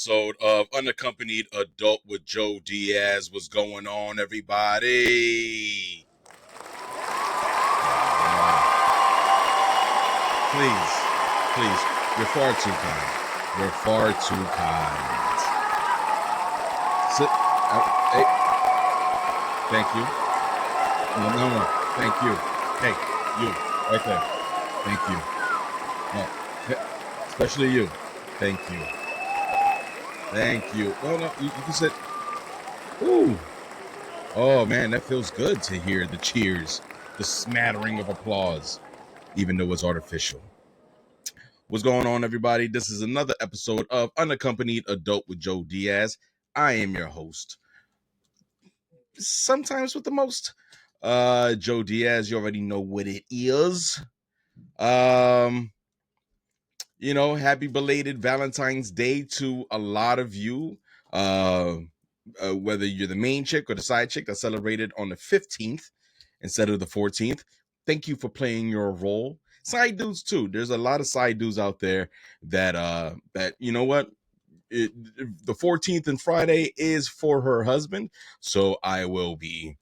episode of Unaccompanied Adult with Joe Diaz. What's going on, everybody? Please, you're far too kind. You're far too kind. Sit. Hey. Thank you. No. Thank you. Hey, you. Right there. Thank you. No. Especially you. Thank you. Thank you. No, you can sit. Ooh. Oh, man, that feels good to hear the cheers, the smattering of applause, even though it's artificial. What's going on, everybody? This is another episode of Unaccompanied Adult with Joe Diaz. I am your host, sometimes with the most, Joe Diaz. You already know what it is. Happy belated Valentine's Day to a lot of you. Whether you're the main chick or the side chick that celebrated on the 15th instead of the 14th, thank you for playing your role. Side dudes too. There's a lot of side dudes out there that you know what? The 14th and Friday is for her husband, so I will be,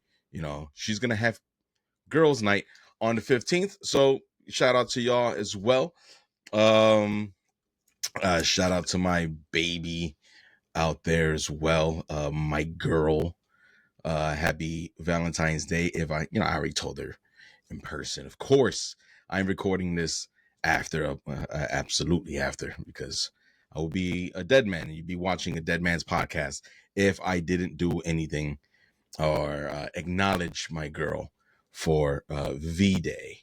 she's gonna have girls' night on the 15th. So shout out to y'all as well. Shout out to my baby out there as well. My girl. Happy Valentine's Day. I already told her in person. Of course, I'm recording this after, absolutely after, because I will be a dead man. You'd be watching a dead man's podcast if I didn't do anything or acknowledge my girl for V-Day.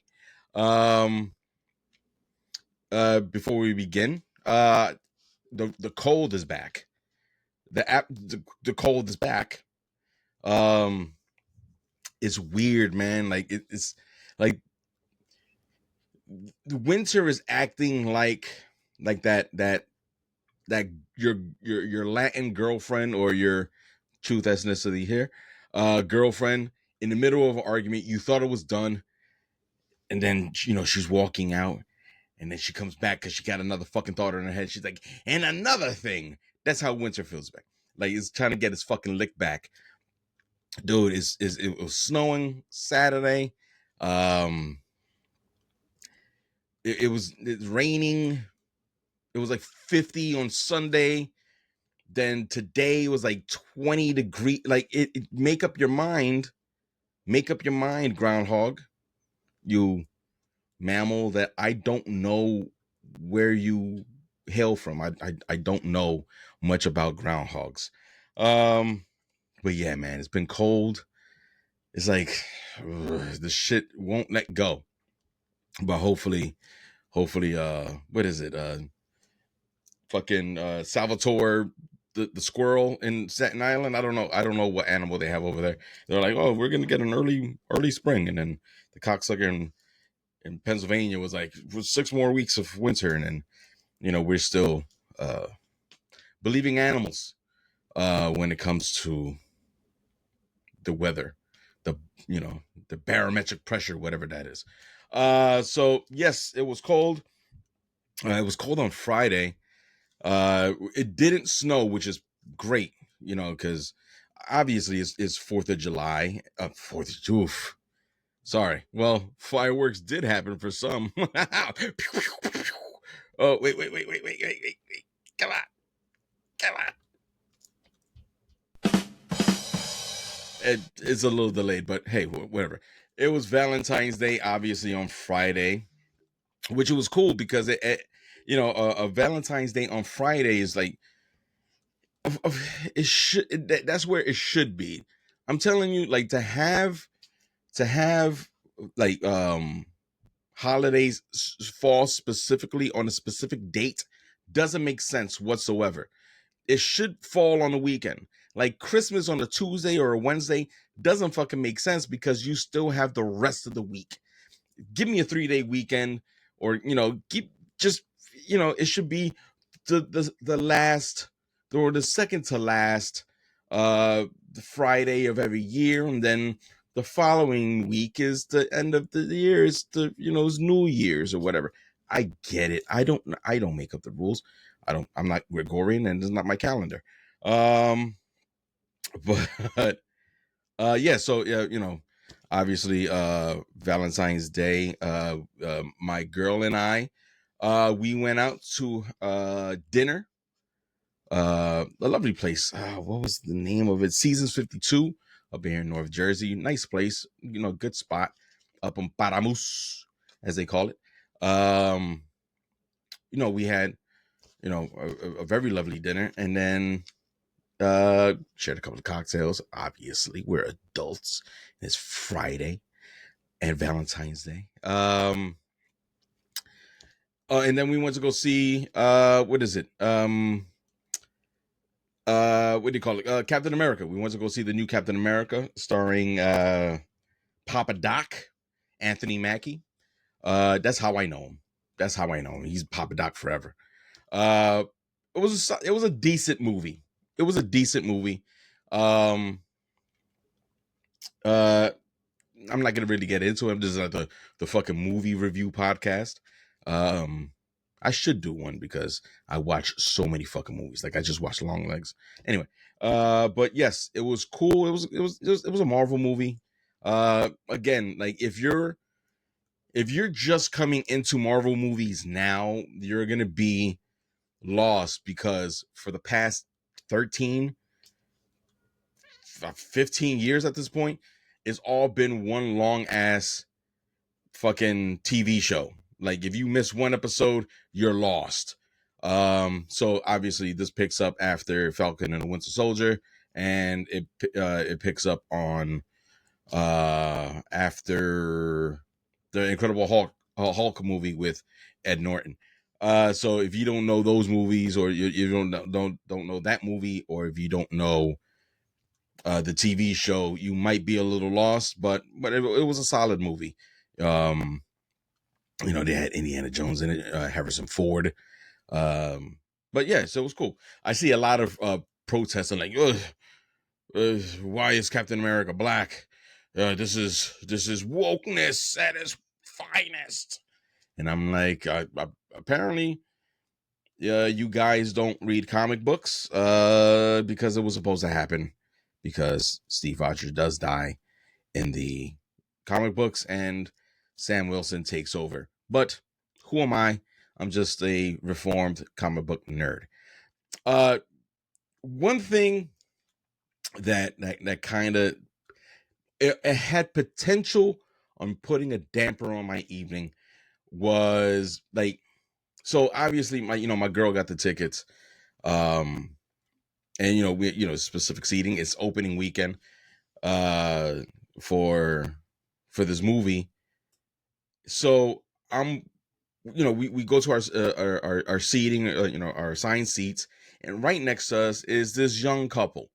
Before we begin, the cold is back. The cold is back. It's weird, man. Like it's like the winter is acting like that your Latin girlfriend or your truth ethnicity here girlfriend in the middle of an argument. You thought it was done, and then she's walking out, and then she comes back because she got another fucking thought in her head. She's like, and another thing. That's how winter feels back. Like it's trying to get its fucking lick back. Dude, it was snowing Saturday. It's raining. It was like 50 on Sunday. Then today was like 20 degrees. Like it make up your mind. Make up your mind, groundhog. You mammal that I don't know where you hail from. I don't know much about groundhogs. But yeah, man, it's been cold. It's like the shit won't let go. But hopefully, what is it? Fucking Salvatore, the squirrel in Staten Island. I don't know what animal they have over there. They're like, oh, we're gonna get an early spring, and then the cocksucker in Pennsylvania was like, for 6 more weeks of winter, and then we're still believing animals when it comes to the weather, the barometric pressure, whatever that is. So yes, it was cold. It was cold on Friday. It didn't snow, which is great, because obviously it's 4th of July. 4th. Oof. Sorry. Well, fireworks did happen for some. Oh, wait. Come on. It's a little delayed, but hey, whatever. It was Valentine's Day, obviously, on Friday, which was cool because a Valentine's Day on Friday is like, it should, that's where it should be. I'm telling you, like, to have like holidays fall specifically on a specific date doesn't make sense whatsoever. It should fall on a weekend. Like Christmas on a Tuesday or a Wednesday doesn't fucking make sense because you still have the rest of the week. Give me a 3-day weekend, or it should be the last or the second to last the Friday of every year, and then the following week is the end of the year. It's it's New Year's or whatever. I get it. I don't make up the rules, I'm not Gregorian, and it's not my calendar. Um, but yeah, so yeah, obviously Valentine's Day, my girl and I, we went out to dinner, a lovely place. What was the name of it? Seasons 52 up here in North Jersey. Nice place, good spot up in Paramus, as they call it. We had, a very lovely dinner, and then shared a couple of cocktails. Obviously, we're adults. It's Friday and Valentine's Day. And then we went to go see what is it? What do you call it? Captain America. We went to go see the new Captain America, starring Papa Doc, Anthony Mackie. That's how I know him. That's how I know him. He's Papa Doc forever. Uh, it was a decent movie. It was a decent movie. Uh, I'm not gonna really get into it. This is like the fucking movie review podcast. I should do one because I watch so many fucking movies. Like I just watched Long Legs. Anyway, but yes, it was cool. It was a Marvel movie. Again, like if you're just coming into Marvel movies now, you're gonna be lost because for the past 13, 15 years at this point, it's all been one long ass fucking TV show. Like if you miss one episode, you're lost. So obviously this picks up after Falcon and the Winter Soldier, and it picks up on after the Incredible Hulk movie with Ed Norton. So if you don't know those movies, or you don't know that movie, or if you don't know the TV show, you might be a little lost. But it was a solid movie. They had Indiana Jones in it, Harrison Ford. But yeah, so it was cool. I see a lot of protesting like, why is Captain America black? This is wokeness at its finest. And I'm like, apparently, you guys don't read comic books, because it was supposed to happen, because Steve Rogers does die in the comic books, and Sam Wilson takes over. But who am I? I'm just a reformed comic book nerd. One thing that kind of it had potential on putting a damper on my evening was like, so obviously my girl got the tickets, and we specific seating. It's opening weekend for this movie. So I'm, we go to our seating, our assigned seats, and right next to us is this young couple.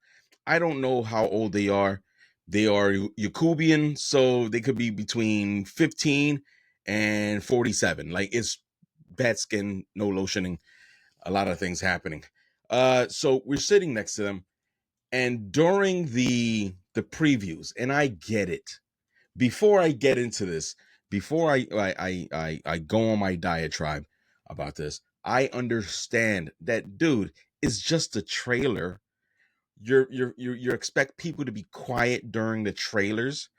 I don't know how old they are. They are Yakubian, so they could be between 15 and 47. Like it's bad skin, no lotioning, a lot of things happening. So we're sitting next to them, and during the previews, and I get it. Before I get into this, before I go on my diatribe about this, I understand that, dude, it's just a trailer. You expect people to be quiet during the trailers,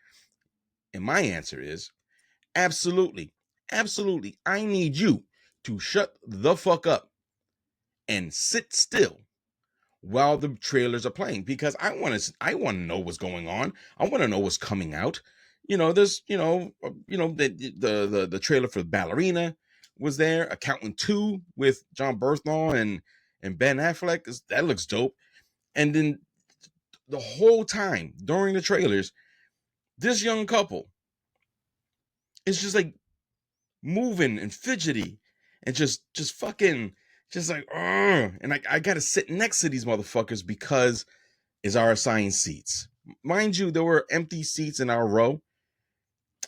and my answer is absolutely, absolutely. I need you to shut the fuck up and sit still while the trailers are playing, because I want to know what's going on. I want to know what's coming out. There's the trailer for Ballerina was there. Accountant 2 with John Berthnall and Ben Affleck, that looks dope. And then the whole time during the trailers, this young couple is just like moving and fidgety and just fucking just like, ugh. And I gotta sit next to these motherfuckers because is our assigned seats. Mind you, there were empty seats in our row.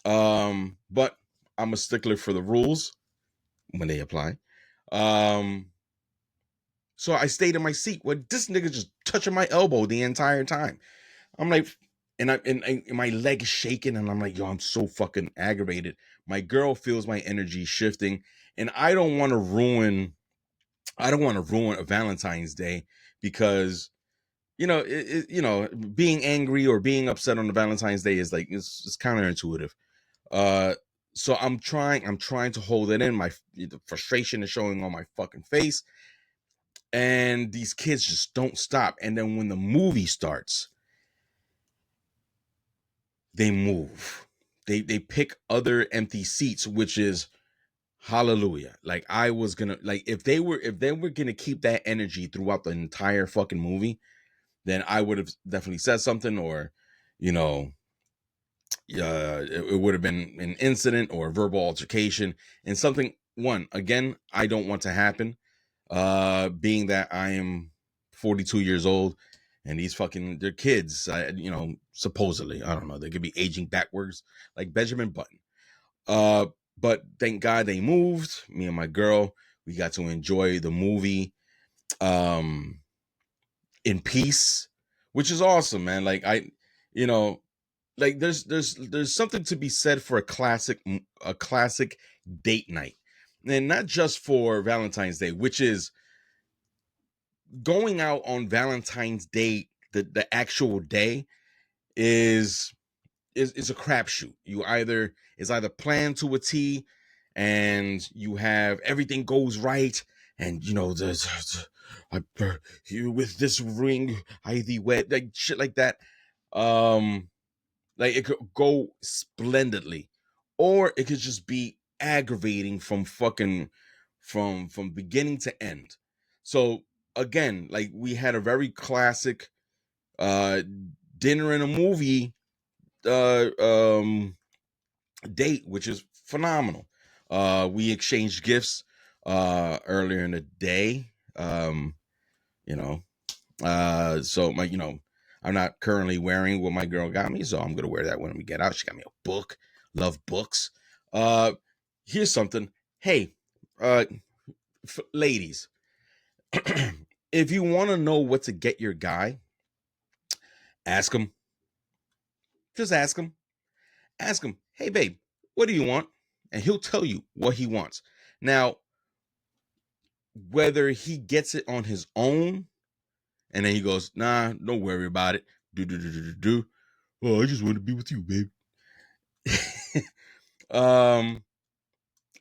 But I'm a stickler for the rules when they apply. So I stayed in my seat with this nigga just touching my elbow the entire time. I'm like, and my leg is shaking, and I'm like, yo, I'm so fucking aggravated. My girl feels my energy shifting, and I don't want to ruin I don't want to ruin a Valentine's Day because being angry or being upset on the Valentine's Day is like it's counterintuitive. Uh, so I'm trying to hold it in. The frustration is showing on my fucking face, and these kids just don't stop. And then when the movie starts, they move. They pick other empty seats, which is hallelujah. Like I was gonna like if they were gonna keep that energy throughout the entire fucking movie, then I would have definitely said something, or you know, it would have been an incident or a verbal altercation, and something one again I don't want to happen. Being that I am 42 years old, and they're kids. Supposedly, I don't know. They could be aging backwards, like Benjamin Button. Uh, but thank God they moved. Me and my girl, we got to enjoy the movie, um, in peace, which is awesome, man. Like you know, like there's something to be said for a classic date night, and not just for Valentine's Day, which is going out on Valentine's Day. The actual day is a crapshoot. It's either planned to a T, and you have everything goes right, and you with this ring I thee wed, like shit like that. Um, like it could go splendidly, or it could just be aggravating from beginning to end. So again, like we had a very classic uh dinner and a movie uh um date, which is phenomenal. We exchanged gifts earlier in the day. You know, so I'm not currently wearing what my girl got me, so I'm gonna wear that when we get out. She got me a book. Love books. Uh, Here's something. Hey, uh, ladies, if you want to know what to get your guy, ask him. Just ask him. Ask him. Hey, babe, what do you want? And he'll tell you what he wants. Now, whether he gets it on his own, and then he goes, nah, don't worry about it. Do. Oh, I just want to be with you, babe. um,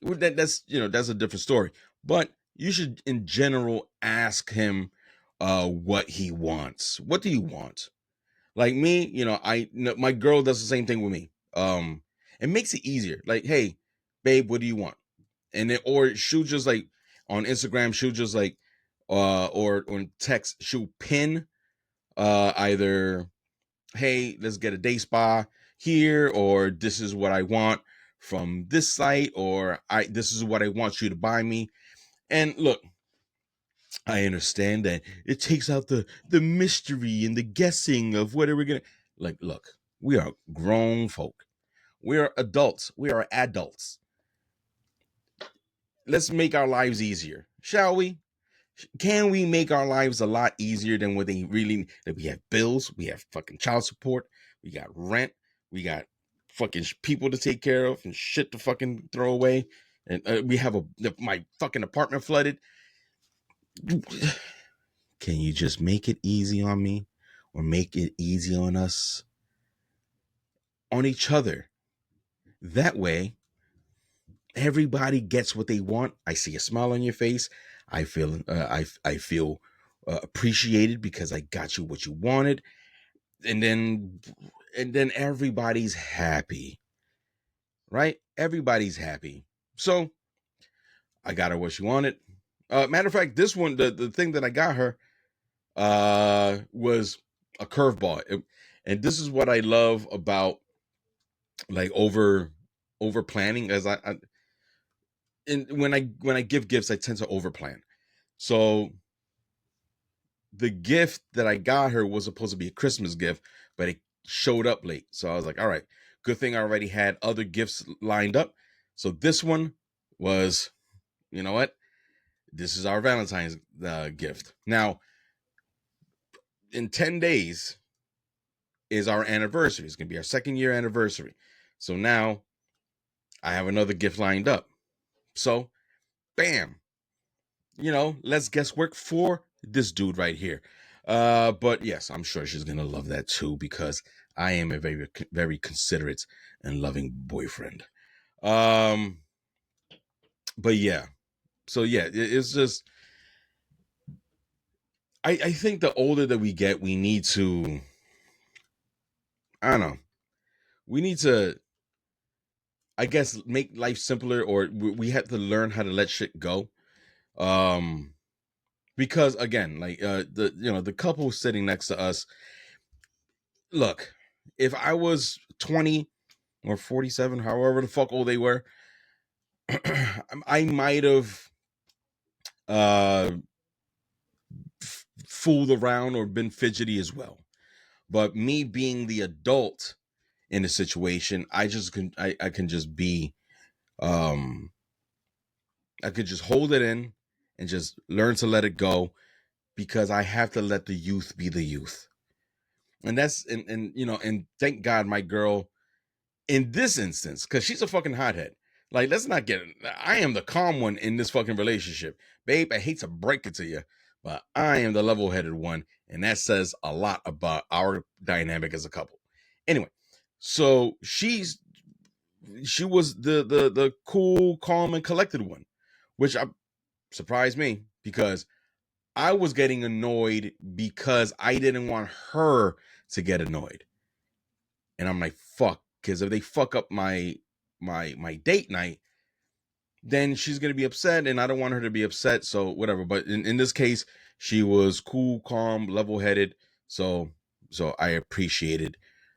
that's a different story. But you should, in general, ask him what he wants. What do you want? Like me, my girl does the same thing with me. It makes it easier. Like, hey, babe, what do you want? And then, or she'll just like on Instagram, she'll just like, or on text, she'll pin either, hey, let's get a day spa here, or this is what I want from this site, or this is what I want you to buy me. And look, I understand that it takes out the mystery and the guessing of what are we gonna like. Look, we are grown folk. We are adults. We are adults. Let's make our lives easier, shall we? Can we make our lives a lot easier than what they really? That we have bills, we have fucking child support, we got rent, we got fucking people to take care of and shit to fucking throw away, and we have my fucking apartment flooded. Can you just make it easy on me, or make it easy on us, on each other? That way, everybody gets what they want. I see a smile on your face. I feel I feel appreciated because I got you what you wanted, and then everybody's happy, right? Everybody's happy. So I got her what she wanted. Matter of fact, this one, the thing that I got her was a curveball. And this is what I love about like over planning, as and when I give gifts, I tend to over plan. So the gift that I got her was supposed to be a Christmas gift, but it showed up late. So I was like, all right, good thing I already had other gifts lined up. So this one was, you know what? This is our Valentine's gift. Now, in 10 days is our anniversary. It's going to be our 2nd-year anniversary. So now I have another gift lined up. So, bam. less guesswork for this dude right here. But yes, I'm sure she's gonna love that too because I am a very, very considerate and loving boyfriend. Um, but yeah, so yeah, it's just I think the older that we get, we need to, I don't know, we need to, I guess, make life simpler, or we have to learn how to let shit go. Um, because again, like the couple sitting next to us, look, if I was 20 or 47, however the fuck old they were, I might have uh fooled around or been fidgety as well. But me being the adult in the situation, I can just be um I could just hold it in and just learn to let it go because I have to let the youth be the youth. And that's and thank God my girl in this instance, because she's a fucking hothead. Like, let's not get it. I am the calm one in this fucking relationship. Babe, I hate to break it to you, but I am the level-headed one, and that says a lot about our dynamic as a couple. Anyway, so she was the cool, calm, and collected one, which surprised me because I was getting annoyed because I didn't want her to get annoyed. And I'm like, fuck, because if they fuck up my date night, then she's gonna be upset, and I don't want her to be upset. So whatever. But in this case, she was cool, calm, level-headed. So I appreciated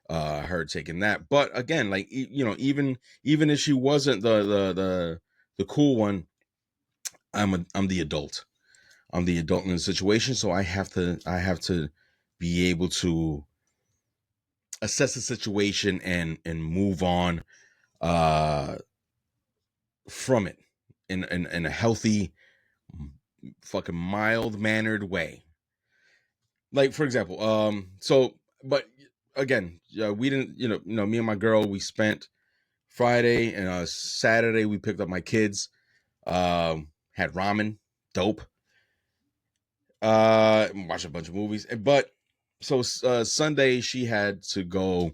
her taking that. But again, like even if she wasn't the cool one, I'm the adult. I'm the adult in the situation, so I have to be able to assess the situation and move on uh from it in a healthy, fucking mild mannered way. Like, for example, but again, we didn't, me and my girl, we spent Friday and Saturday we picked up my kids, had ramen, dope, watched a bunch of movies, but so Sunday she had to go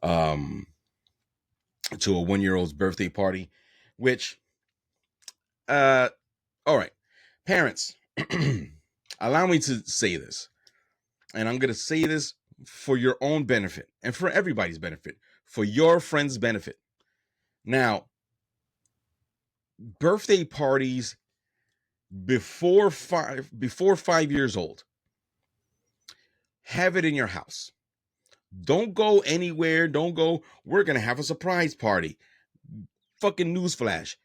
um to a 1-year-old's birthday party, which all right, parents, allow me to say this, and I'm going to say this for your own benefit and for everybody's benefit, for your friends' benefit. Now, birthday parties before 5 years old, have it in your house. Don't go anywhere. Don't go, we're going to have a surprise party. Fucking newsflash.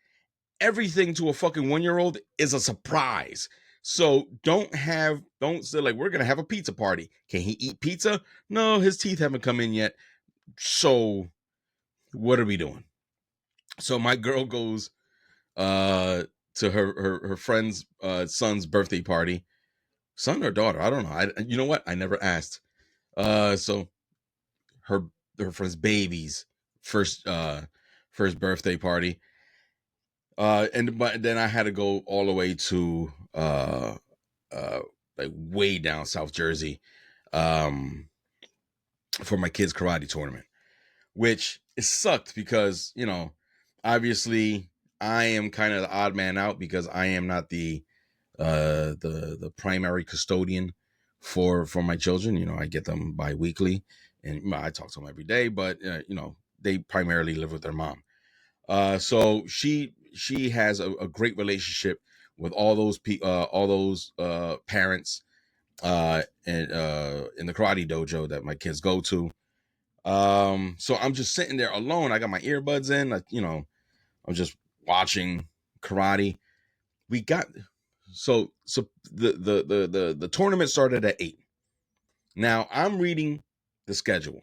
Everything to a fucking 1-year-old is a surprise. So don't say like, we're going to have a pizza party. Can he eat pizza? No, his teeth haven't come in yet. So what are we doing? So my girl goes to her friend's son's birthday party. Son or daughter? I don't know. You know what? I never asked. So her friend's baby's first birthday party. But then I had to go all the way to like way down South Jersey for my kids' karate tournament, which it sucked because obviously I am kind of the odd man out because I am not the primary custodian for my children. I get them bi-weekly and I talk to them every day, but they primarily live with their mom. So she has a great relationship with all those parents and in the karate dojo that my kids go to. So I'm just sitting there alone. I got my earbuds in. I'm just watching karate. We got so the tournament started at 8. Now I'm reading the schedule.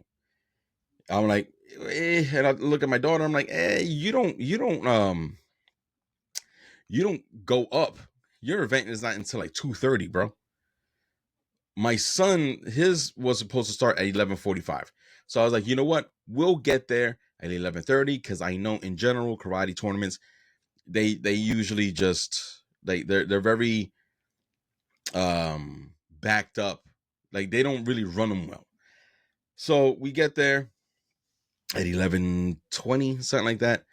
I'm like, and I look at my daughter. I'm like, you don't go up. Your event is not until like 2:30, bro. My son, his was supposed to start at 11:45. So I was like, you know what? We'll get there at 11:30 because I know in general karate tournaments they usually just they're very backed up. Like they don't really run them well. So we get there at 11:20, something like that.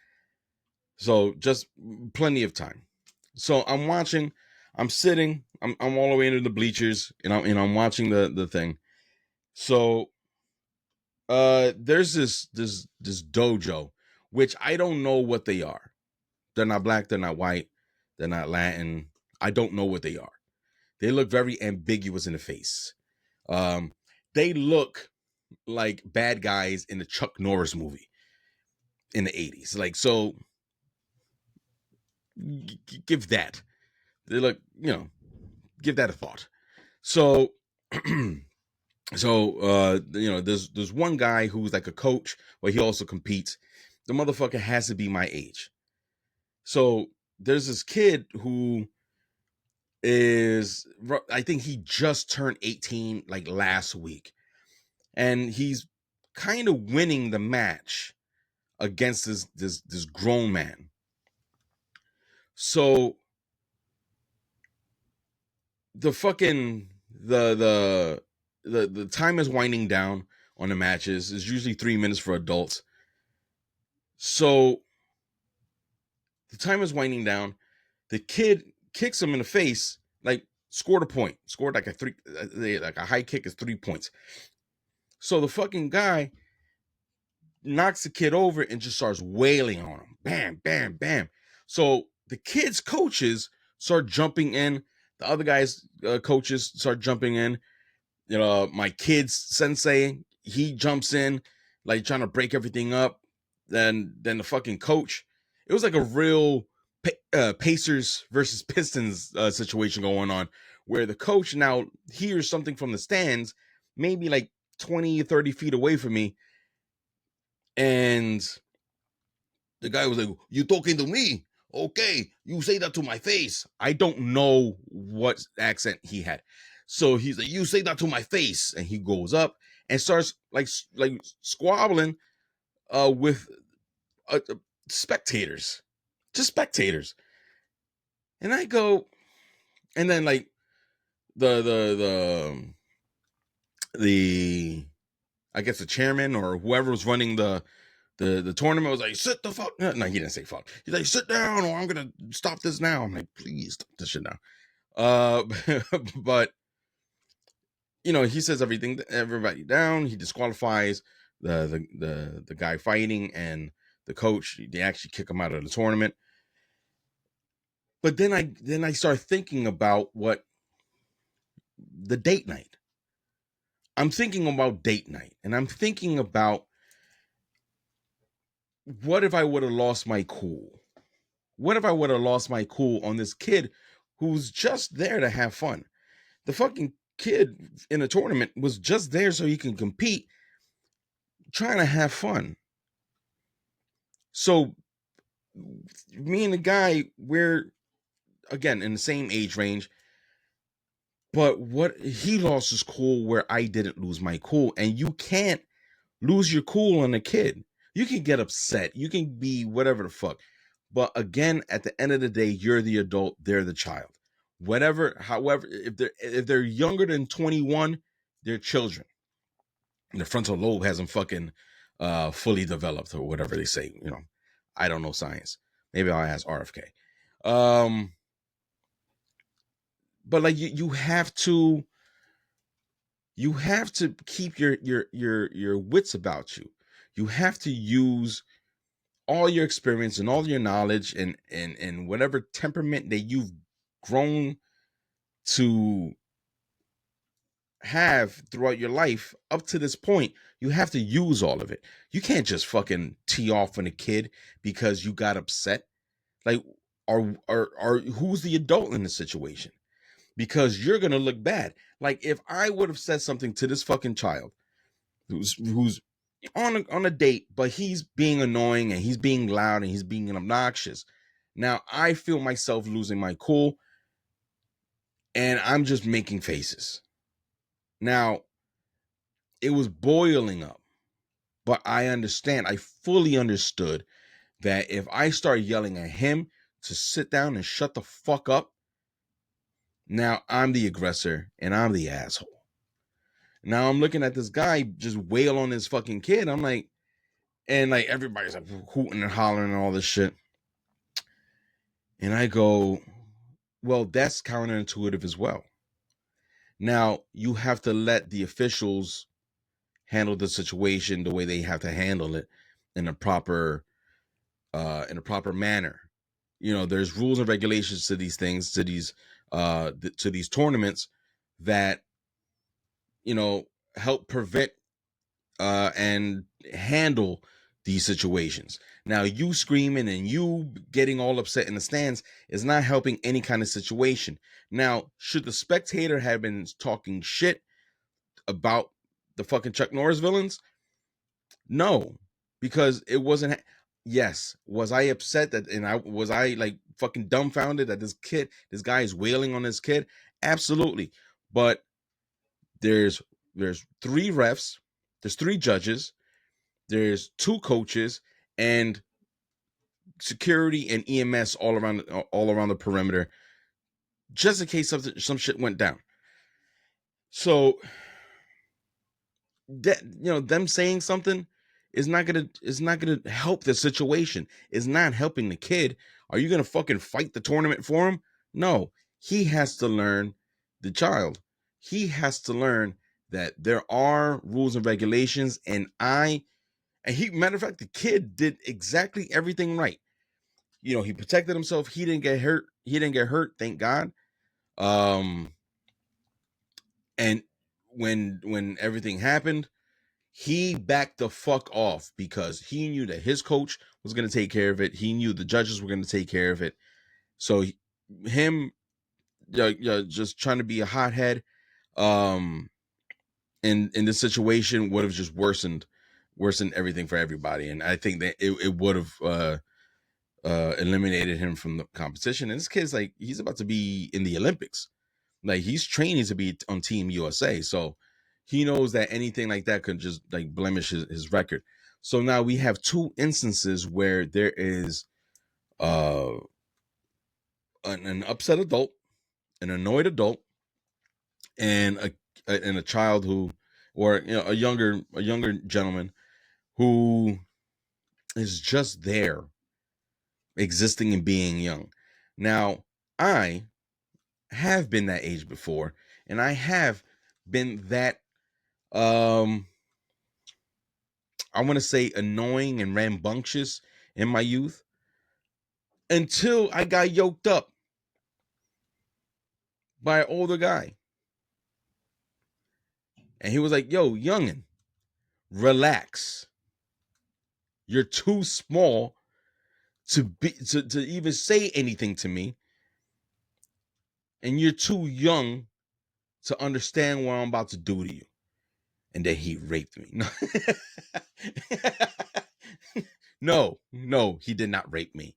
So just plenty of time. So I'm watching, I'm sitting, I'm all the way into the bleachers, and I'm watching the thing. So there's this dojo, which I don't know what they are. They're not black, they're not white, they're not Latin. I don't know what they are. They look very ambiguous in the face. They look like bad guys in the Chuck Norris movie in the 80s. Like, so give that. They look, give that a thought. So there's one guy who's like a coach, but he also competes. The motherfucker has to be my age. So there's this kid who is, I think he just turned 18 like last week, and he's kind of winning the match against this grown man. So the fucking the time is winding down on the matches. It's usually 3 minutes for adults. So the time is winding down. The kid kicks him in the face, like scored a point, scored like a high kick is 3 points. So the fucking guy knocks the kid over and just starts wailing on him. Bam, bam, bam. So the kid's coaches start jumping in. The other guys' coaches start jumping in. My kid's sensei, he jumps in, like trying to break everything up. Then the fucking coach. It was like a real Pacers versus Pistons situation going on, where the coach now hears something from the stands, maybe like 20, 30 feet away from me. And the guy was like, "You talking to me? Okay, you say that to my face." I don't know what accent he had. So he's like, "You say that to my face." And he goes up and starts like squabbling with spectators. Just spectators. And I go, and then like the I guess the chairman or whoever was running the tournament was like, "Sit the fuck." No, he didn't say fuck. He's like, "Sit down, or I'm gonna stop this now." I'm like, "Please stop this shit now." But he says everybody down. He disqualifies the guy fighting and the coach. They actually kick him out of the tournament. But then I start thinking about what the date night. I'm thinking about date night, and I'm thinking about what if I would have lost my cool? What if I would have lost my cool on this kid who's just there to have fun? The fucking kid in a tournament was just there so he can compete, trying to have fun. So me and the guy, we're again in the same age range, but what he lost his cool where I didn't lose my cool. And you can't lose your cool on a kid. You can get upset, you can be whatever the fuck, but again, at the end of the day, you're the adult, they're the child. However, if they're younger than 21, they're children. And the frontal lobe hasn't fucking fully developed, or whatever they say. I don't know science. Maybe I'll ask RFK. But like you have to keep your wits about you. You have to use all your experience and all your knowledge and whatever temperament that you've grown to have throughout your life up to this point. You have to use all of it. You can't just fucking tee off on a kid because you got upset. Like, are who's the adult in the situation? Because you're gonna look bad. Like, if I would have said something to this fucking child who's on a date, but he's being annoying and he's being loud and he's being obnoxious, now I feel myself losing my cool and I'm just making faces. Now, it was boiling up, but I fully understood that if I start yelling at him to sit down and shut the fuck up, Now I'm the aggressor and I'm the asshole. Now I'm looking at this guy just wail on his fucking kid. I'm like, and like everybody's like hooting and hollering and all this shit. And I go, well, that's counterintuitive as well. Now you have to let the officials handle the situation the way they have to handle it in a proper manner. You know, there's rules and regulations to these things, to these tournaments that, you know, help prevent and handle these situations. Now, you screaming and you getting all upset in the stands is not helping any kind of situation. Now, should the spectator have been talking shit about the fucking Chuck Norris villains? No, because it wasn't. Yes, was I upset that, and was I like fucking dumbfounded that this guy is wailing on his kid? Absolutely. But there's three refs, there's three judges, there's two coaches, and security and EMS all around the perimeter, just in case some shit went down. So that, you know, them saying something is not gonna help the situation. It's not helping the kid. Are you gonna fucking fight the tournament for him? No, he has to learn. The child, he has to learn that there are rules and regulations, and matter of fact, the kid did exactly everything right. You know, he protected himself. He didn't get hurt. Thank God. Um, and when everything happened, he backed the fuck off because he knew that his coach was going to take care of it. He knew the judges were going to take care of it. So him just trying to be a hothead in this situation would have just worsened everything for everybody. And I think that it would have eliminated him from the competition. And this kid's like, he's about to be in the Olympics. Like, he's training to be on Team USA. So he knows that anything like that could just like blemish his record. So now we have two instances where there is an upset adult, an annoyed adult, and a child who, or you know, a younger gentleman who is just there existing and being young. Now, I have been that age before, and I have been that I want to say annoying and rambunctious in my youth, until I got yoked up by an older guy. And he was like, yo, youngin', relax. You're too small to even say anything to me. And you're too young to understand what I'm about to do to you. And then he raped me. No, he did not rape me.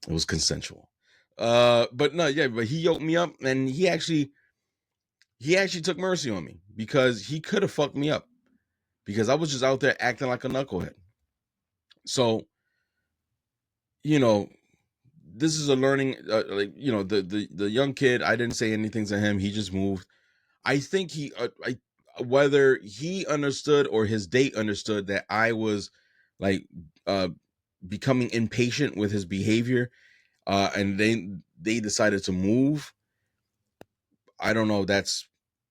It was consensual. But no, yeah, but he yoked me up, and he actually took mercy on me, because he could have fucked me up, because I was just out there acting like a knucklehead. So, you know, this is a learning, like, you know, the young kid, I didn't say anything to him. He just moved. I think whether he understood or his date understood that I was like becoming impatient with his behavior, and they decided to move. I don't know. That's,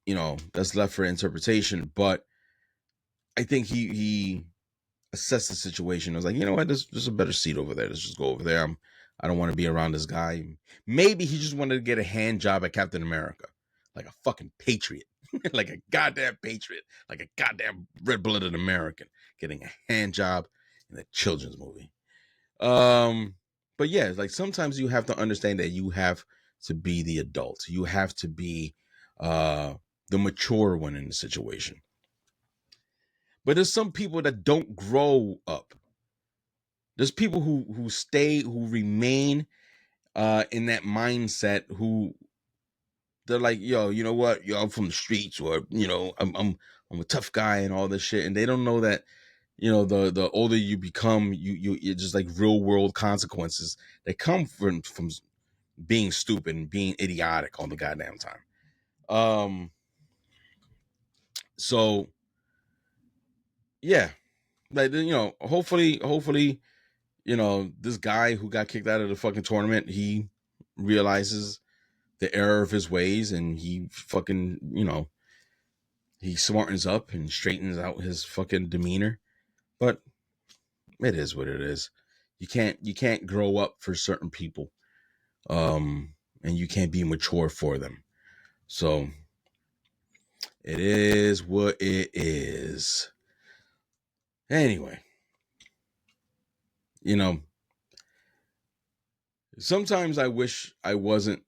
you know, that's left for interpretation. But I think he assessed the situation. I was like, you know what? There's a better seat over there. Let's just go over there. I don't want to be around this guy. Maybe he just wanted to get a hand job at Captain America, like a fucking patriot, like a goddamn patriot, like a goddamn red-blooded American getting a hand job in a children's movie. But yeah, like, sometimes you have to understand that you have to be the adult. You have to be the mature one in the situation. But there's some people that don't grow up. There's people who remain in that mindset, who they're like, yo, you know what? Yo, I'm from the streets, or, you know, I'm a tough guy and all this shit. And they don't know that, you know, the older you become, you're just like real world consequences that come from being stupid and being idiotic all the goddamn time. So yeah, like, hopefully, this guy who got kicked out of the fucking tournament, he realizes the error of his ways, and he fucking, he smartens up and straightens out his fucking demeanor. But it is what it is. You can't grow up for certain people, and you can't be mature for them. So it is what it is. Anyway, sometimes I wish I wasn't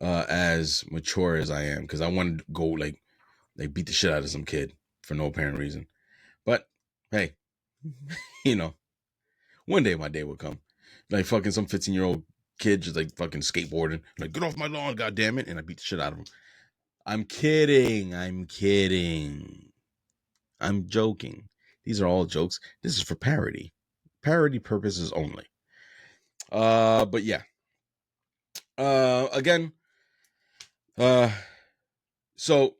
as mature as I am, because I wanted to go like beat the shit out of some kid for no apparent reason. But hey, one day my day will come. Like fucking some 15-year-old kid just like fucking skateboarding, like, get off my lawn, goddamn it, and I beat the shit out of him. I'm kidding. I'm joking. These are all jokes. This is for parody purposes only. But yeah. Again, so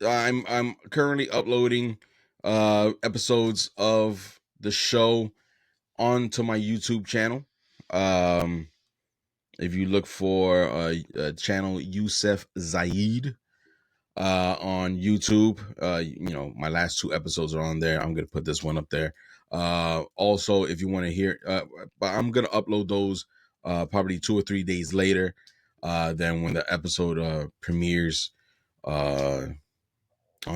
I'm currently uploading episodes of the show onto my YouTube channel. If you look for channel Yusef Zaid on YouTube, my last 2 episodes are on there. I'm gonna put this one up there. Also, if you want to hear, but I'm gonna upload those probably 2 or 3 days later than when the episode premieres on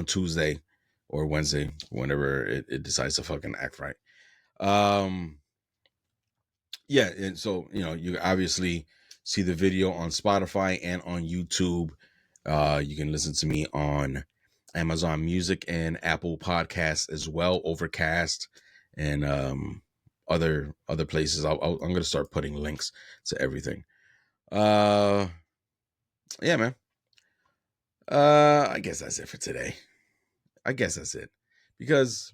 Tuesday or Wednesday, whenever it decides to fucking act right. Yeah, and so you obviously see the video on Spotify and on YouTube. You can listen to me on Amazon Music and Apple Podcasts as well, Overcast, and other places. I'm gonna start putting links to everything. Yeah, man. I guess that's it for today. I guess that's it, because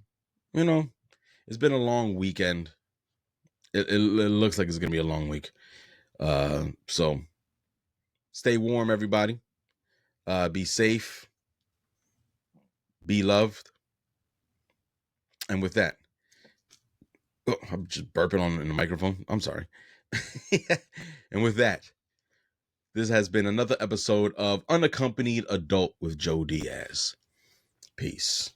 it's been a long weekend. It looks like it's gonna be a long week. So stay warm, everybody. Be safe. Be loved. And with that, I'm just burping in the microphone. I'm sorry. And with that, this has been another episode of Unaccompanied Adult with Joe Diaz. Peace.